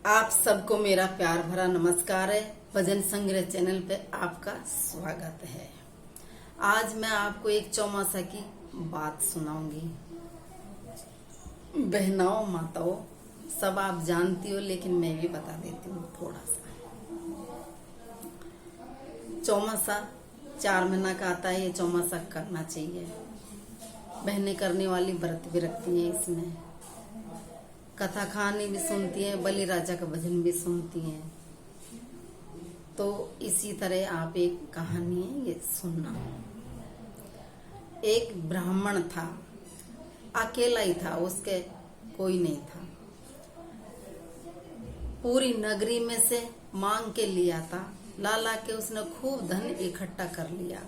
आप सबको मेरा प्यार भरा नमस्कार है। भजन संग्रह चैनल पे आपका स्वागत है। आज मैं आपको एक चौमासा की बात सुनाऊंगी। बहनाओं माताओं सब आप जानती हो, लेकिन मैं भी बता देती हूँ थोड़ा सा। चौमासा 4 महीना का आता है। ये चौमासा करना चाहिए। बहनें करने वाली व्रत भी रखती हैं, इसमें कथा कहानी भी सुनती हैं, बलि राजा का भजन भी सुनती हैं। तो इसी तरह आप एक कहानी है, ये सुनना। एक ब्राह्मण था, अकेला ही था, उसके कोई नहीं था। पूरी नगरी में से मांग के लिया था, ला के उसने खूब धन इकट्ठा कर लिया।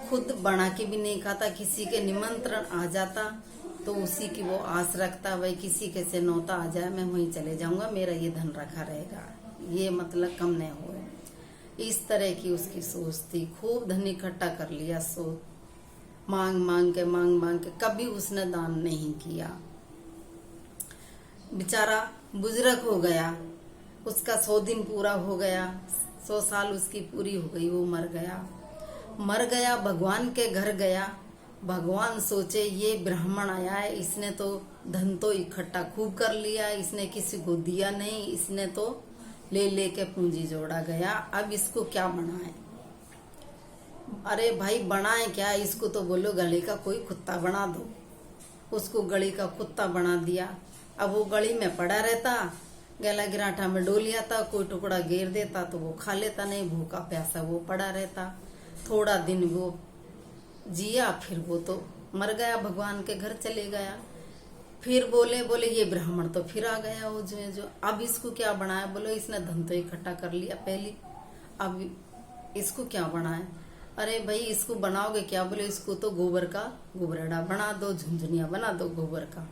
खुद बना के भी नहीं खाता। किसी के निमंत्रण आ जाता तो उसी की वो आस रखता, भाई किसी के से नौता आ जाए मैं वहीं चले जाऊंगा, मेरा ये धन रखा रहेगा, ये मतलब कम नहीं होए। इस तरह की उसकी सोच थी। खूब धन इकट्ठा कर लिया, सो मांग मांग के कभी उसने दान नहीं किया। बेचारा बुजुर्ग हो गया, उसका 100 दिन पूरा हो गया, 100 साल उसकी पूरी हो गई, वो मर गया। भगवान के घर गया। भगवान सोचे ये ब्राह्मण आया है, इसने तो धन तो इकट्ठा खूब कर लिया, इसने किसी को दिया नहीं, इसने तो ले के पूंजी जोड़ा गया। अब इसको क्या बनाए? अरे भाई बनाए क्या, इसको तो बोलो गली का कोई कुत्ता बना दो। उसको गली का कुत्ता बना दिया। अब वो गली में पड़ा रहता, गला गिराठा में डोलिया था, कोई टुकड़ा घेर देता तो वो खा लेता, नहीं भूखा प्यासा वो पड़ा रहता। थोड़ा दिन वो जिया, फिर वो तो मर गया, भगवान के घर चले गया। फिर बोले ये ब्राह्मण तो फिर आ गया वो जो अब इसको क्या बनाया? बोलो इसने धन तो इकट्ठा कर लिया पहले, अब इसको क्या बनाए? अरे भाई इसको बनाओगे क्या? बोले इसको तो गोबर का गोबरड़ा बना दो, झुंझुनिया बना दो गोबर का।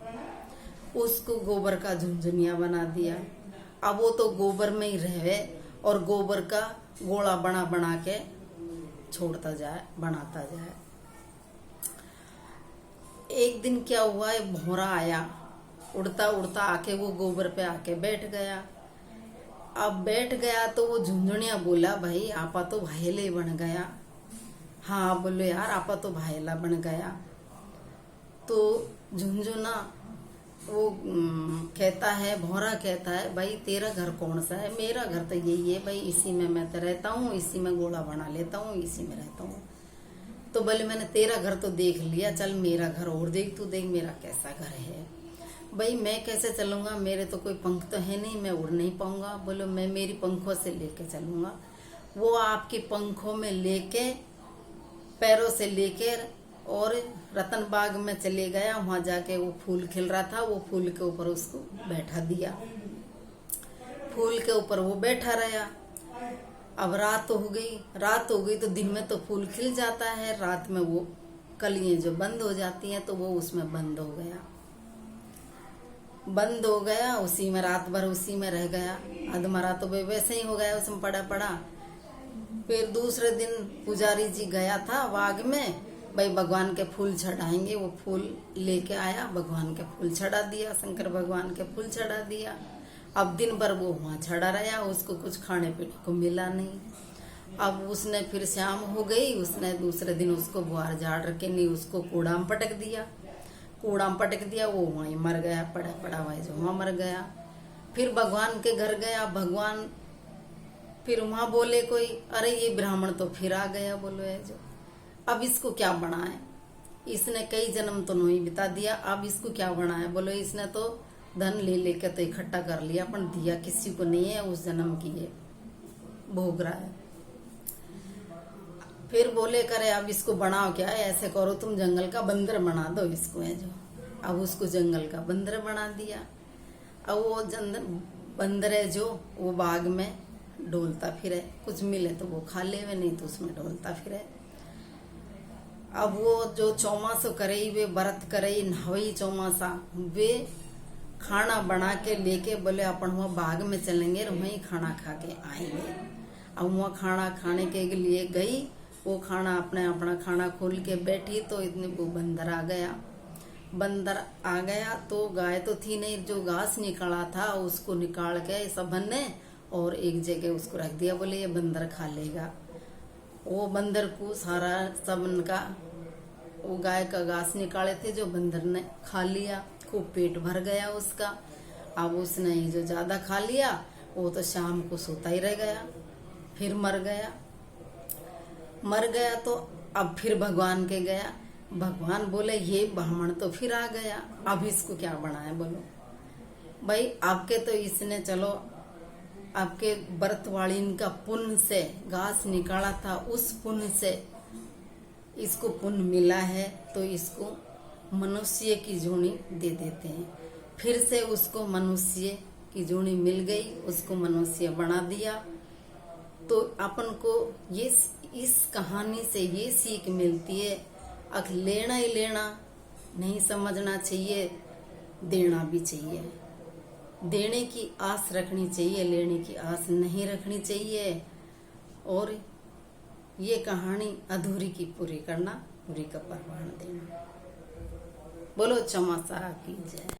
उसको गोबर का झुंझुनिया बना दिया। अब वो तो गोबर में ही रहे और गोबर का गोला बना के छोड़ता जाए, बनाता जाए। एक दिन क्या हुआ, एक भौरा आया, उड़ता उड़ता आके वो गोबर पे आके बैठ गया। अब बैठ गया तो वो झुंझुनिया बोला, भाई आपा तो भाईले बन गया। हाँ बोलो यार, आपा तो भाईला बन गया। तो झुंझुना वो कहता है, भौरा कहता है, भाई तेरा घर कौन सा है? मेरा घर तो यही है भाई, इसी में मैं तो रहता हूँ, इसी में गोला बना लेता हूँ, इसी में रहता हूँ। तो बोले मैंने तेरा घर तो देख लिया, चल मेरा घर और देख, तू देख मेरा कैसा घर है। भाई मैं कैसे चलूंगा, मेरे तो कोई पंख तो है नहीं, मैं उड़ नहीं पाऊंगा। बोलो मैं मेरी पंखों से लेके चलूंगा। वो आपके पंखों में लेके, पैरों से लेकर और रतन बाग में चले गया। वहां जाके वो फूल खिल रहा था, वो फूल के ऊपर उसको बैठा दिया। फूल के ऊपर वो बैठा रहा। अब रात हो गई तो दिन में तो फूल खिल जाता है, रात में वो कलियां जो बंद हो जाती हैं तो वो उसमें बंद हो गया। उसी में रात भर उसी में रह गया। अधमरा तो वैसे ही हो गया, उसमें पड़ा। फिर दूसरे दिन पुजारी जी गया था बाग में, भाई भगवान के फूल चढ़ाएंगे। वो फूल लेके आया, भगवान के फूल चढ़ा दिया, शंकर भगवान के फूल चढ़ा दिया। अब दिन भर वो वहां चढ़ा रहा, उसको कुछ खाने पीने को मिला नहीं। अब उसने फिर शाम हो गई, उसने दूसरे दिन उसको बुआर झाड़ रखे नहीं, उसको कूड़ा में पटक दिया। वो वहीं मर गया, पड़ा वहीं जो वहां मर गया। फिर भगवान के घर गया, भगवान फिर वहां बोले कोई, अरे ये ब्राह्मण तो फिर आ गया। बोलो है जो, अब इसको क्या बनाए? इसने कई जन्म तो नहीं बिता दिया, अब इसको क्या बनाए? बोलो इसने तो धन लेके तो इकट्ठा कर लिया, पर दिया किसी को नहीं है, उस जन्म की ये भोग रहा है। फिर बोले करे अब इसको बनाओ क्या है? ऐसे करो तुम जंगल का बंदर बना दो इसको है जो। अब उसको जंगल का बंदर बना दिया। अब वो बंदर है जो वो बाग में डोलता फिरे, कुछ मिले तो वो खा ले, नहीं तो उसमें डोलता फिरे। अब वो जो चौमासो करे, वे व्रत करे, नहवई चौमासा, वे खाना बना के लेके बोले अपन वहाँ बाग में चलेंगे और वहीं खाना खा के आएंगे। अब वहाँ खाना खाने के लिए गई, वो खाना अपना खाना खोल के बैठी तो इतने वो बंदर आ गया। बंदर आ गया तो गाय तो थी नहीं, जो घास निकाला था उसको निकाल के सबन ने और एक जगह उसको रख दिया, बोले ये बंदर खा लेगा। वो बंदर को सारा सबन का, वो गाय का घास निकाले थे जो बंदर ने खा लिया, खूब पेट भर गया उसका। अब उसने जो ज्यादा खा लिया वो तो शाम को सोता ही रह गया, फिर मर गया। तो अब फिर भगवान के गया, भगवान बोले ये ब्राह्मण तो फिर आ गया, अब इसको क्या बनाए बोलो। भाई आपके तो इसने, चलो आपके व्रतवाड़ीन का पुण्य से घास निकाला था, उस पुण्य से इसको पुण्य मिला है, तो इसको मनुष्य की जोड़ी दे देते हैं। फिर से उसको मनुष्य की जोड़ी मिल गई, उसको मनुष्य बना दिया। तो अपन को ये इस कहानी से ये सीख मिलती है, अख लेना ही लेना नहीं समझना चाहिए, देना भी चाहिए। देने की आस रखनी चाहिए, लेने की आस नहीं रखनी चाहिए। और ये कहानी अधूरी की पूरी करना, पूरी का परवान देना। बोलो चमासा की जय।